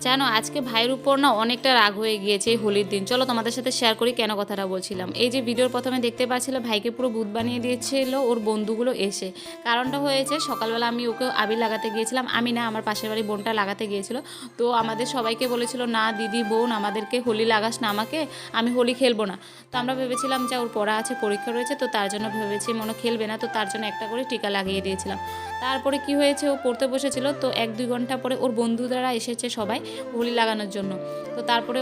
জানো আজকে ভাইয়ের উপর না অনেকটা রাগ হয়ে গিয়েছে এই হোলির দিন। চলো তোমাদের সাথে শেয়ার করি কেন কথাটা বলছিলাম। এই যে ভিডিওর প্রথমে দেখতে পাচ্ছিল ভাইকে পুরো ভূত বানিয়ে দিয়েছিল ওর বন্ধুগুলো এসে। কারণটা হয়েছে সকালবেলা আমি ওকে আবির লাগাতে গিয়েছিলাম, আমি না আমার পাশের বাড়ি বোনটা লাগাতে গিয়েছিল। তো আমাদের সবাইকে বলেছিল না দিদি বোন আমাদেরকে হোলি লাগাস না, আমাকে আমি হোলি খেলবো না। তো আমরা ভেবেছিলাম যে ওর পড়া আছে পরীক্ষা রয়েছে, তো তার জন্য ভেবেছি মনে খেলবে না, তো তার জন্য একটা করে টিকা লাগিয়ে দিয়েছিলাম। তারপরে কি হয়েছে, ও পড়তে বসেছিল, তো 1-2 ঘন্টা পরে ওর বন্ধুরা এসেছে সবাই হোলি লাগানোর জন্য। তো তারপরে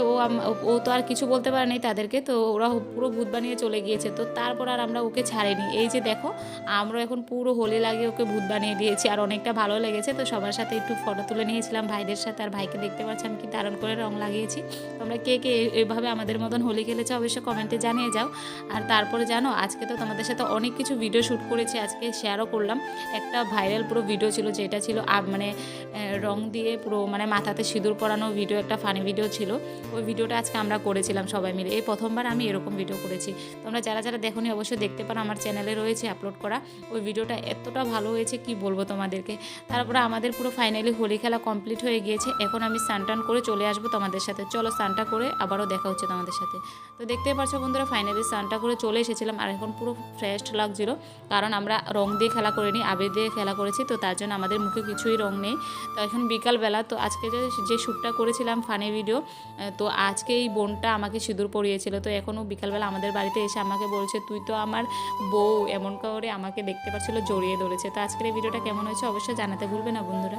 ও তো আর কিছু বলতে পারে নাই তাদেরকে, তো ওরা পুরো ভূত বানিয়ে চলে গিয়েছে। তো তারপর আর আমরা ওকে ছাড়িনি। এই যে দেখো আমরা এখন পুরো হোলি লাগিয়ে ওকে ভূত বানিয়ে দিয়েছি, আর অনেকটা ভালো লেগেছে। তো সবার সাথে একটু ফটো তুলে নিয়েছিলাম ভাইদের সাথে, আর ভাইকে দেখতে পাচ্ছি আমি কি দারুণ করে রং লাগিয়েছি। তোমরা কে কে এভাবে আমাদের মতন হোলি খেলেছো অবশ্যই কমেন্টে জানিয়ে যাও। আর তারপরে জানো আজকে তো তোমাদের সাথে অনেক কিছু ভিডিও শ্যুট করেছি, আজকে শেয়ারও করলাম। একটা ভাইরাল পুরো ভিডিও ছিল যেটা ছিল মানে রং দিয়ে পুরো মানে মাথাতে সিঁদুর পরানো ভিডিও, একটা ফানি ভিডিও ছিল। ওই ভিডিওটা আজকে আমরা করেছিলাম সবাই মিলে। এই প্রথমবার আমি এরকম ভিডিও করেছি। তোমরা যারা যারা দেখোনি অবশ্যই দেখতে পারো, আমার চ্যানেলে রয়েছে আপলোড করা। ওই ভিডিওটা এতটা ভালো হয়েছে কি বলবো তোমাদেরকে। তারপরে আমাদের পুরো ফাইনালি হোলি খেলা কমপ্লিট হয়ে গিয়েছে। এখন আমি স্নান টান করে চলে আসবো তোমাদের সাথে। চলো স্নানটা করে আবারও দেখা হচ্ছে তোমাদের সাথে। তো দেখতেই পারছো বন্ধুরা ফাইনালি স্নানটা করে চলে এসেছিলাম, আর এখন পুরো ফ্রেশ লাগছিল। কারণ আমরা রং দিয়ে খেলা করিনি, আবির দিয়ে খেলা করেছি, তো তার জন্য আমাদের মুখে কিছুই রং নেই। তো এখন বিকালবেলা, তো আজকে যে শ্যুটটা করেছিলাম ফানি ভিডিও, তো আজকে এই বোনটা আমাকে সিঁদুর পরিয়েছিল। তো এখনও বিকালবেলা আমাদের বাড়িতে এসে আমাকে বলছে তুই তো আমার বউ, এমন করে আমাকে দেখতে পাচ্ছিল জড়িয়ে ধরেছে। তো আজকের এই ভিডিওটা কেমন হয়েছে অবশ্যই জানাতে ভুলবে না বন্ধুরা।